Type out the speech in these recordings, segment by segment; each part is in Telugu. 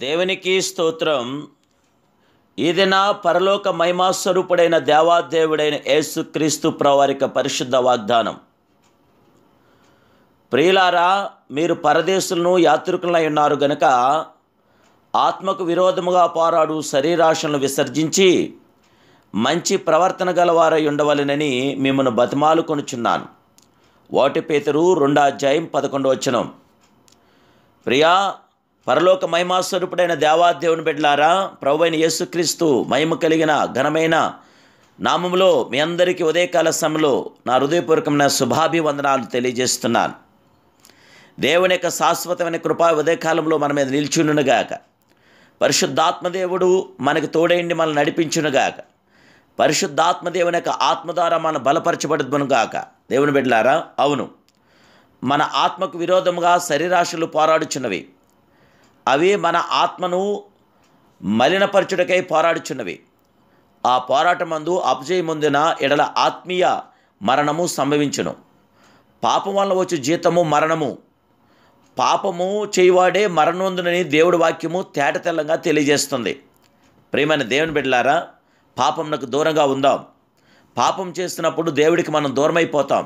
దేవునికి స్తోత్రం. ఈ దిన పరలోక మహిమాస్వరూపుడైన దేవాదేవుడైన యేసుక్రీస్తు ప్రభువారి పరిశుద్ధ వాగ్దానం. ప్రియులారా, మీరు పరదేశులను యాత్రికులై ఉన్నారు గనుక ఆత్మకు విరోధముగా పోరాడు శరీరాశలను విసర్జించి మంచి ప్రవర్తన గలవారై ఉండవలెనని మిమ్మల్ని బతిమాలుకొనుచున్నాను. 1 పేతురు 2:11. ప్రియా, పరలోక మహిమాస్వరూపుడైన దేవాదేవుని బిడ్డలారా, ప్రభువైన యేసుక్రీస్తు మహిమ కలిగిన ఘనమైన నామములో మీ అందరికీ ఉదయకాల సమయంలో నా హృదయపూర్వకమైన శుభాభివందనాలు తెలియజేస్తున్నాను. దేవుని యొక్క శాశ్వతమైన కృపా ఉదయకాలంలో మన మీద నిల్చునుగాక. పరిశుద్ధాత్మదేవుడు మనకు తోడైండి మనల్ని నడిపించునుగాక. పరిశుద్ధాత్మదేవుని యొక్క ఆత్మ ద్వారా మనం బలపరచబడుదునుగాక. దేవుని బిడ్డలారా, అవును, మన ఆత్మకు విరోధముగా శరీరాశలు పోరాడుచున్నవి. అవి మన ఆత్మను మలినపరచుటకై పోరాడుచున్నవి. ఆ పోరాటమందు అపజయముందిన ఎడల ఆత్మీయ మరణము సంభవించును. పాపం వల్ల వచ్చి జీతము మరణము. పాపము చేయవాడే మరణొందునని దేవుడి వాక్యము తేటతెల్లంగా తెలియజేస్తుంది. ప్రియమైన దేవుని బిడ్డలారా, పాపమునకు దూరంగా ఉందాం. పాపం చేస్తున్నప్పుడు దేవుడికి మనం దూరమైపోతాం.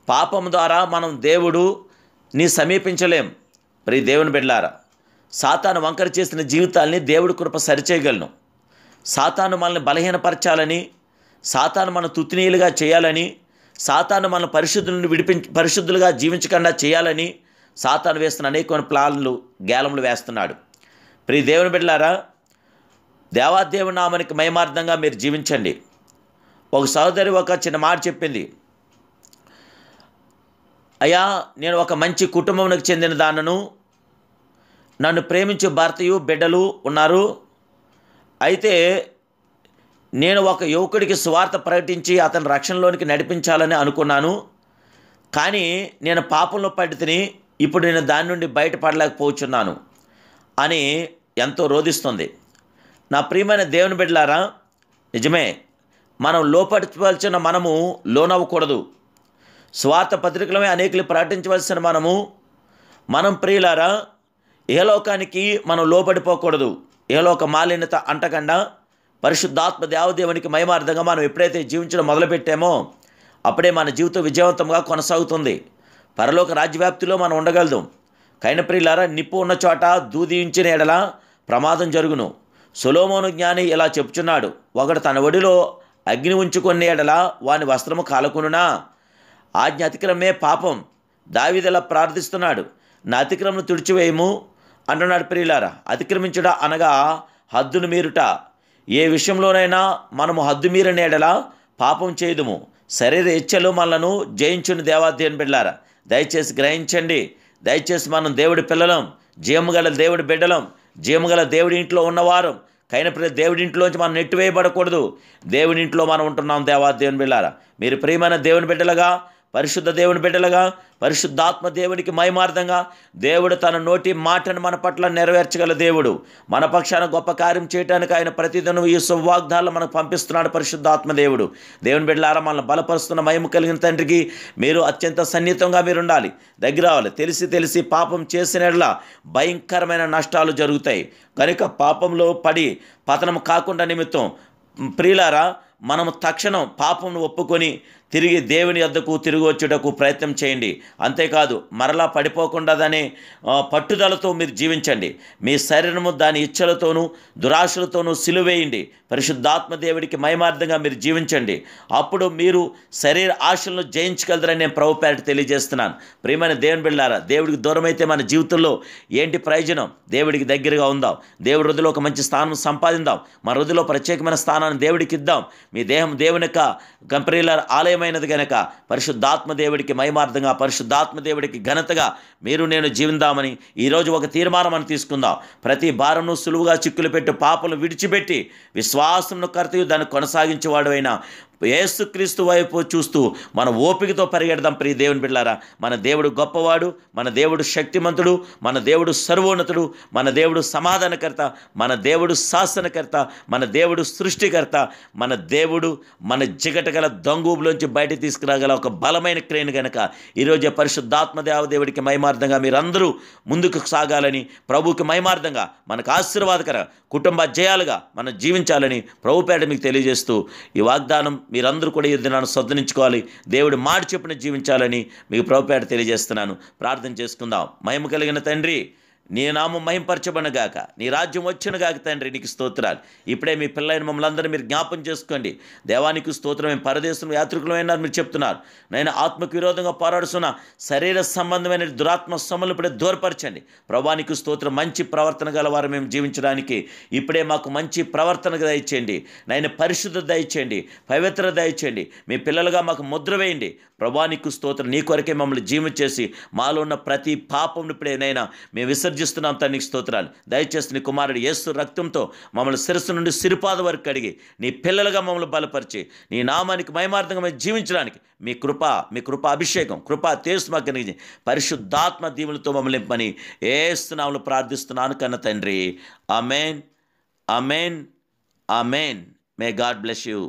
పాపం ద్వారా మనం దేవుడిని సమీపించలేం. ప్రియ దేవుని బిడ్డలారా, సాతాను వంకర చేసిన జీవితాల్ని దేవుడి కృప సరిచేయగలను. సాతాను మనల్ని బలహీనపరచాలని, సాతాను మన తుత్తినీయులుగా చేయాలని, సాతాను మన పరిశుద్ధులుగా జీవించకుండా చేయాలని సాతాను వేస్తున్న అనేక ప్లాన్లు గేలములు వేస్తున్నాడు. ప్రియ దేవుని బిడ్డలారా, దేవాదేవుని నామానికి మహిమార్థంగా మీరు జీవించండి. ఒక సహోదరి ఒక చిన్న మాట చెప్పింది. అయ్యా, నేను ఒక మంచి కుటుంబంకి చెందిన దానను, నన్ను ప్రేమించే భర్తయు బిడ్డలు ఉన్నారు. అయితే నేను ఒక యువకుడికి సువార్త ప్రకటించి అతని రక్షణలోనికి నడిపించాలని అనుకున్నాను. కానీ నేను పాపంలో పడి తిని ఇప్పుడు నేను దాని నుండి బయటపడలేకపోతున్నాను అని ఎంతో రోధిస్తుంది. నా ప్రియమైన దేవుని బిడ్డలారా, నిజమే, మనం లోపడవలసిన మనము లోనవ్వకూడదు. స్వార్థ పత్రికలమే అనేకులు ప్రకటించవలసిన మనం ప్రియులారా, ఏలోకానికి మనం లోపడిపోకూడదు. ఏలోక మాలిన్యత అంటకుండా పరిశుద్ధాత్మ దేవదేవునికి మహిమార్థంగా మనం ఎప్పుడైతే జీవించడం మొదలుపెట్టామో అప్పుడే మన జీవితం విజయవంతంగా కొనసాగుతుంది. పరలోక రాజ్యవ్యాప్తిలో మనం ఉండగలదు. కైన ప్రియులారా, నిప్పు ఉన్న చోట దూదించిన ఎడల ప్రమాదం జరుగును. సొలొమోను జ్ఞాని ఇలా చెప్తున్నాడు, ఒకడు తన ఒడిలో అగ్ని ఉంచుకునే ఎడల వాని వస్త్రము కాలకునునా. ఆజ్ఞ అతిక్రమే పాపం. దావీదు ఇలా ప్రార్థిస్తున్నాడు, నా అతిక్రమను తుడిచివేయము అంటున్నాడు. ప్రియులారా, అతిక్రమించుట అనగా హద్దును మీరుట. ఏ విషయంలోనైనా మనము హద్దు మీరని ఎడల పాపం చేయదుము. శరీర ఇచ్చలు మనలను జయించుని దేవాదేవుని బిడ్డలారా, దయచేసి గ్రహించండి. దయచేసి మనం దేవుడి పిల్లలం, జీవముగల దేవుడి బిడ్డలం, జీవముగల దేవుడి ఇంట్లో ఉన్నవారు. కైన దేవుడి ఇంట్లోంచి మనం నెట్టివేయబడకూడదు. దేవుడి ఇంట్లో మనం ఉంటున్నాం దేవాదేవుని బిడ్డలారా. మీరు ప్రియమైన దేవుని బిడ్డలుగా, పరిశుద్ధ దేవుని బిడ్డలుగా, పరిశుద్ధాత్మ దేవునికి మహిమార్థంగా దేవుడు తన నోటి మాటను మన పట్ల నెరవేర్చగల దేవుడు. మన పక్షాన గొప్ప కార్యం చేయడానికి ఆయన ప్రతిదినం ఈ సువాగ్దాలను మనకు పంపిస్తున్నాడు పరిశుద్ధాత్మ దేవుడు. దేవుని బిడ్డలారా, మనల్ని బలపరుస్తున్న మహిమ కలిగిన తండ్రికి మీరు అత్యంత సన్నిహితంగా మీరు ఉండాలి, దగ్గర రావాలి. తెలిసి పాపం చేసిన భయంకరమైన నష్టాలు జరుగుతాయి. కనుక పాపంలో పడి పతనం కాకుండా నిమిత్తం ప్రియులారా, మనము తక్షణం పాపంను ఒప్పుకొని తిరిగి దేవుని యొద్దకు తిరిగి వచ్చేటకు ప్రయత్నం చేయండి. అంతేకాదు, మరలా పడిపోకుండాదనే పట్టుదలతో మీరు జీవించండి. మీ శరీరము దాని ఇచ్చలతోనూ దురాశలతోనూ సిలువేయండి. పరిశుద్ధాత్మ దేవుడికి మహిమార్థంగా మీరు జీవించండి. అప్పుడు మీరు శరీర ఆశలను జయించగలరని నేను ప్రభు పేరిట తెలియజేస్తున్నాను. ప్రియమైన దేవుని బిడ్డలారా, దేవుడికి దూరమైతే మన జీవితంలో ఏంటి ప్రయోజనం? దేవుడికి దగ్గరగా ఉందాం. దేవుడి హృదయలో ఒక మంచి స్థానం సంపాదిద్దాం. మన హృదయలో ప్రత్యేకమైన స్థానాన్ని దేవుడికి ఇద్దాం. మీ దేహం దేవుని యొక్క ప్రియులార ఆలయమైనది కనుక పరిశుద్ధాత్మ దేవుడికి మహిమార్థంగా, పరిశుద్ధాత్మ దేవుడికి ఘనతగా మీరు నేను జీవిద్దామని ఈరోజు ఒక తీర్మానం అని తీసుకుందాం. ప్రతి భారంను సులువుగా చిక్కులు పెట్టి పాపను విడిచిపెట్టి విశ్వాసంను కర్తయు దాన్ని కొనసాగించేవాడు అయిన యేసుక్రీస్తు వైపు చూస్తూ మన ఓపికతో పరిగెడదాం. ప్రియ దేవుని బిడ్డలారా, మన దేవుడు గొప్పవాడు, మన దేవుడు శక్తిమంతుడు, మన దేవుడు సర్వోన్నతుడు, మన దేవుడు సమాధానకర్త, మన దేవుడు శాసనకర్త, మన దేవుడు సృష్టికర్త, మన దేవుడు మన జిగటగల దొంగూబులోంచి బయట తీసుకురాగల ఒక బలమైన క్రేన్ కనుక ఈరోజు పరిశుద్ధాత్మ దేవదేవుడికి మహిమార్థంగా మీరందరూ ముందుకు సాగాలని, ప్రభువుకి మహిమార్థంగా మనకు ఆశీర్వాదకర కుటుంబ జయాలుగా మనం జీవించాలని ప్రభుపేట మీకు తెలియజేస్తూ ఈ వాగ్దానం మీరందరూ కూడా ఈ దినాన్ని సొంతనించుకోవాలి, దేవుడు మాట చెప్పిన జీవించాలని మీకు ప్రభుపేట తెలియజేస్తున్నాను. ప్రార్థన చేసుకుందాం. మహిమ కలిగిన తండ్రి, నీ నామం మహింపరచబడగాక, నీ రాజ్యం వచ్చునుగాక తండ్రి, నీకు స్తోత్రాలు. ఇప్పుడే మీ పిల్లలైన మమ్మల్ని అందరూ మీరు జ్ఞాపం చేసుకోండి. దేవానికి స్తోత్రం. మేము పరదేశం యాత్రికులమైనా మీరు చెప్తున్నారు. నేను ఆత్మకు విరోధంగా పోరాడుతున్న శరీర సంబంధమైన దురాత్మ సొమ్ములు ఇప్పుడే దూరపరచండి. ప్రభానికి స్తోత్రం. మంచి ప్రవర్తన గల వారు మేము జీవించడానికి ఇప్పుడే మాకు మంచి ప్రవర్తన దయచేయండి. నేను పరిశుద్ధ దయచేయండి, పవిత్ర దయచేయండి. మీ పిల్లలుగా మాకు ముద్ర వేయండి. ప్రభానికి స్తోత్రం. నీ కొరకే మమ్మల్ని జీవించేసి మాలో ఉన్న ప్రతి పాపం ఇప్పుడేనైనా మేము విసర్జిస్తున్నాం. తనకి స్తోత్రాలు. దయచేసి నీ కుమారుడు యేసు రక్తంతో మమ్మల్ని శిరస్సు నుండి సిరిపాద వరకు కడిగి నీ పిల్లలుగా మమ్మల్ని బలపరిచి నీ నామానికి మహిమార్థంగా మేము జీవించడానికి మీ కృప అభిషేకం, కృపా తేజస్సు మాకు కలిగించి పరిశుద్ధాత్మ దీవులతో మమ్మల్ని నింపని యేసు నామములో ప్రార్థిస్తున్నాను కన్న తండ్రి. Amen, amen, amen. May God bless you.